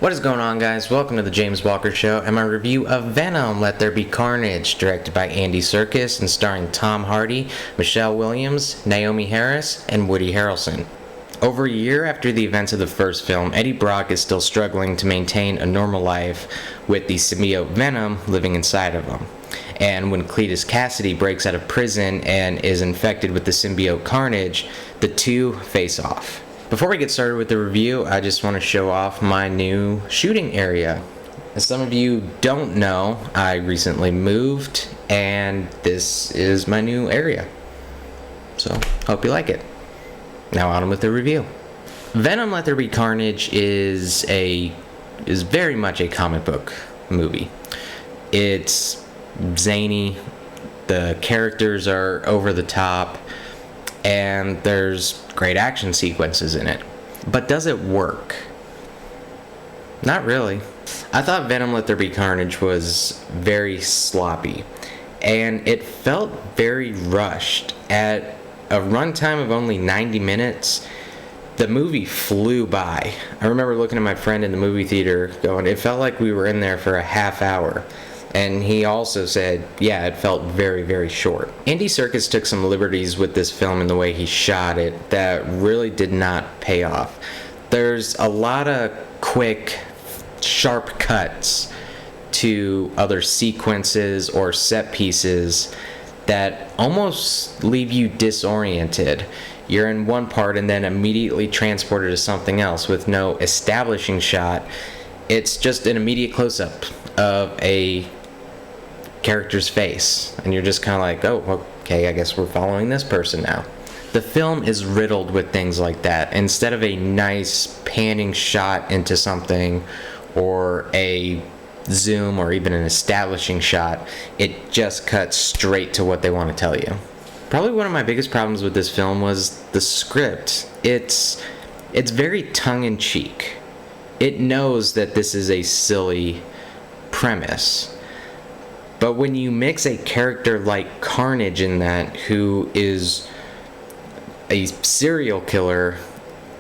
What is going on, guys? Welcome to the JamesWalker Show and my review of Venom, Let There Be Carnage, directed by Andy Serkis and starring Tom Hardy, Michelle Williams, Naomi Harris, and Woody Harrelson. Over a year after the events of the first film, Eddie Brock is still struggling to maintain a normal life with the symbiote Venom living inside of him. And when Cletus Cassidy breaks out of prison and is infected with the symbiote Carnage, the two face off. Before we get started with the review, I just want to show off my new shooting area. As some of you don't know, I recently moved and this is my new area. So, hope you like it. Now on with the review. Venom Let There Be Carnage is very much a comic book movie. It's zany, the characters are over the top, and there's great action sequences in it. But does it work? Not really. I thought Venom Let There Be Carnage was very sloppy, and it felt very rushed. At a runtime of only 90 minutes, the movie flew by. I remember looking at my friend in the movie theater going, it felt like we were in there for a half hour. And he also said, yeah, it felt very, very short. Andy Serkis took some liberties with this film in the way he shot it that really did not pay off. There's a lot of quick, sharp cuts to other sequences or set pieces that almost leave you disoriented. You're in one part and then immediately transported to something else with no establishing shot. It's just an immediate close-up of a character's face, and you're just kind of like, oh, okay, I guess we're following this person now. The film is riddled with things like that. Instead of a nice panning shot into something or a zoom or even an establishing shot, it just cuts straight to what they want to tell you. Probably one of my biggest problems with this film was the script. It's very tongue-in-cheek. It knows that this is a silly premise. But when you mix a character like Carnage in that, who is a serial killer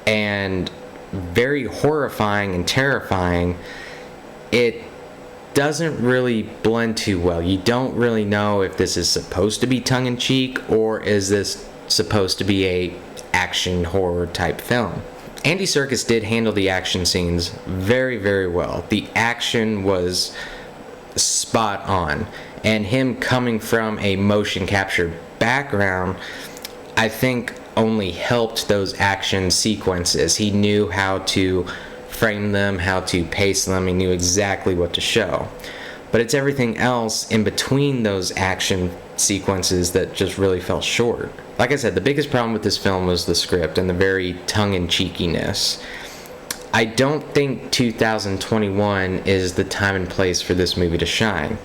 and very horrifying and terrifying, it doesn't really blend too well. You don't really know if this is supposed to be tongue-in-cheek or is this supposed to be a action horror type film. Andy Serkis did handle the action scenes very, very well. The action was spot on, and him coming from a motion capture background, I think only helped those action sequences. He knew how to frame them, how to pace them, he knew exactly what to show. But it's everything else in between those action sequences that just really fell short. Like I said, the biggest problem with this film was the script and the very tongue-in-cheekiness. I don't think 2021 is the time and place for this movie to shine.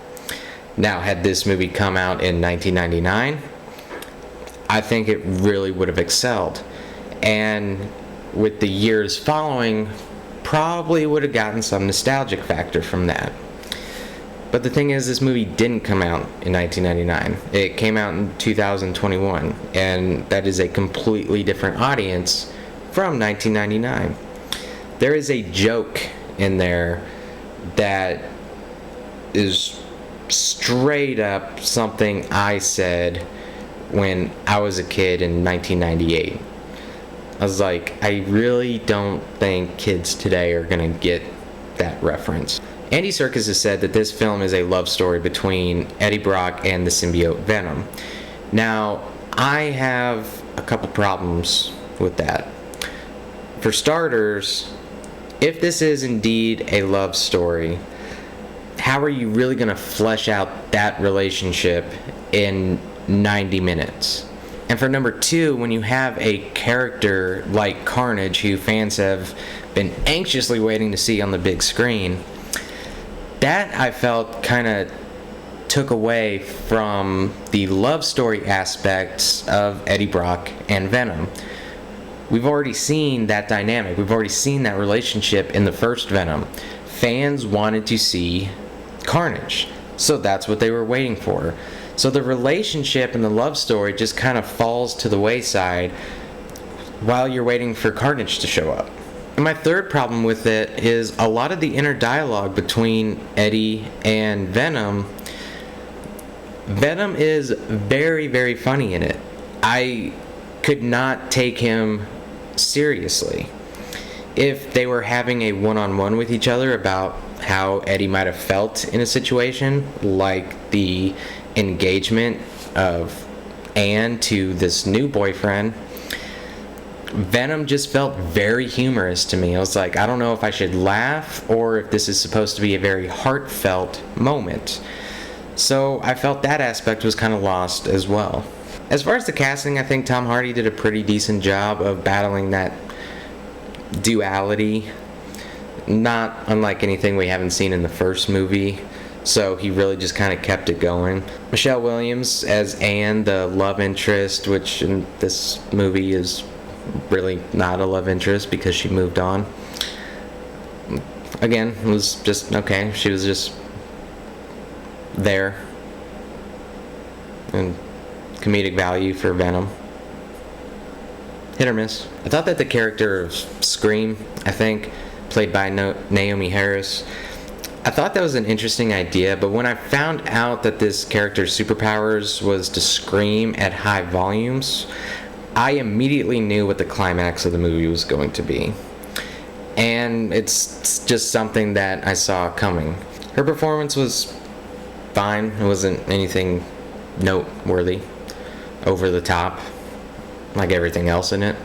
Now, had this movie come out in 1999, I think it really would have excelled. And with the years following, probably would have gotten some nostalgic factor from that. But the thing is, this movie didn't come out in 1999. It came out in 2021, and that is a completely different audience from 1999. There is a joke in there that is straight up something I said when I was a kid in 1998. I was like, I really don't think kids today are going to get that reference. Andy Serkis has said that this film is a love story between Eddie Brock and the symbiote Venom. Now, I have a couple problems with that. For starters, if this is indeed a love story, how are you really going to flesh out that relationship in 90 minutes? And for number two, when you have a character like Carnage, who fans have been anxiously waiting to see on the big screen, that I felt kind of took away from the love story aspects of Eddie Brock and Venom. We've already seen that dynamic. We've already seen that relationship in the first Venom. Fans wanted to see Carnage, so that's what they were waiting for. So the relationship and the love story just kind of falls to the wayside while you're waiting for Carnage to show up. And my third problem with it is a lot of the inner dialogue between Eddie and Venom. Venom is very, very funny in it. I could not take him seriously. If they were having a one-on-one with each other about how Eddie might have felt in a situation, like the engagement of Anne to this new boyfriend, Venom just felt very humorous to me. I was like, I don't know if I should laugh or if this is supposed to be a very heartfelt moment. So I felt that aspect was kind of lost as well. As far as the casting, I think Tom Hardy did a pretty decent job of battling that duality, not unlike anything we haven't seen in the first movie. So he really just kind of kept it going. Michelle Williams as Anne, the love interest, which in this movie is really not a love interest because she moved on. Again, it was just okay. She was just there. And comedic value for Venom. Hit or miss. I thought that the character of Scream, I think, played by Naomi Harris, I thought that was an interesting idea, but when I found out that this character's superpowers was to scream at high volumes, I immediately knew what the climax of the movie was going to be. And it's just something that I saw coming. Her performance was fine. It wasn't anything noteworthy, over the top, like everything else in it.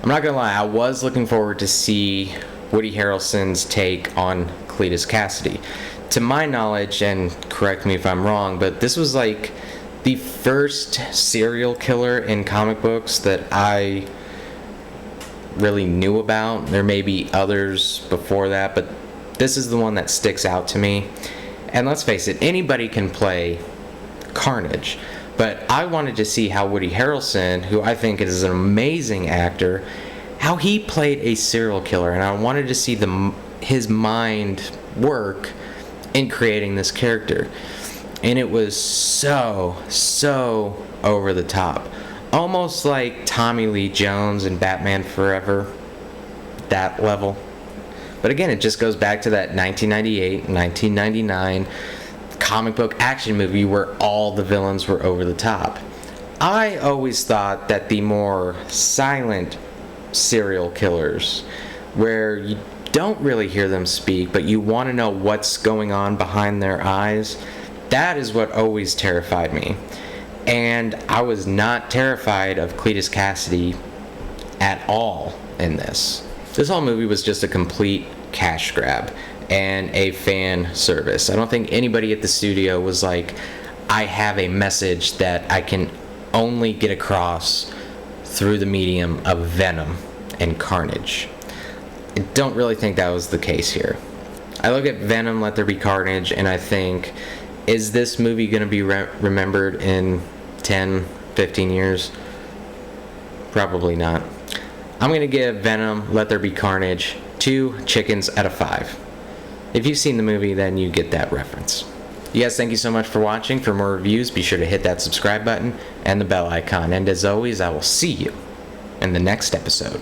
I'm not gonna lie, I was looking forward to see Woody Harrelson's take on Cletus Cassidy. To my knowledge, and correct me if I'm wrong, but this was like the first serial killer in comic books that I really knew about. There may be others before that, but this is the one that sticks out to me. And let's face it, anybody can play Carnage, but I wanted to see how Woody Harrelson, who I think is an amazing actor, how he played a serial killer, and I wanted to see his mind work in creating this character. And it was so over the top. Almost like Tommy Lee Jones in Batman Forever. That level. But again, it just goes back to that 1998, 1999 comic book action movie where all the villains were over the top. I always thought that the more silent serial killers, where you don't really hear them speak, but you want to know what's going on behind their eyes, that is what always terrified me. And I was not terrified of Cletus Cassidy at all in this. This whole movie was just a complete cash grab and a fan service. I don't think anybody at the studio was like, I have a message that I can only get across through the medium of Venom and Carnage. I don't really think that was the case here. I look at Venom, Let There Be Carnage, and I think, is this movie going to be remembered in 10, 15 years? Probably not. I'm going to give Venom, Let There Be Carnage 2 chickens out of 5. If you've seen the movie, then you get that reference. You guys, thank you so much for watching. For more reviews, be sure to hit that subscribe button and the bell icon. And as always, I will see you in the next episode.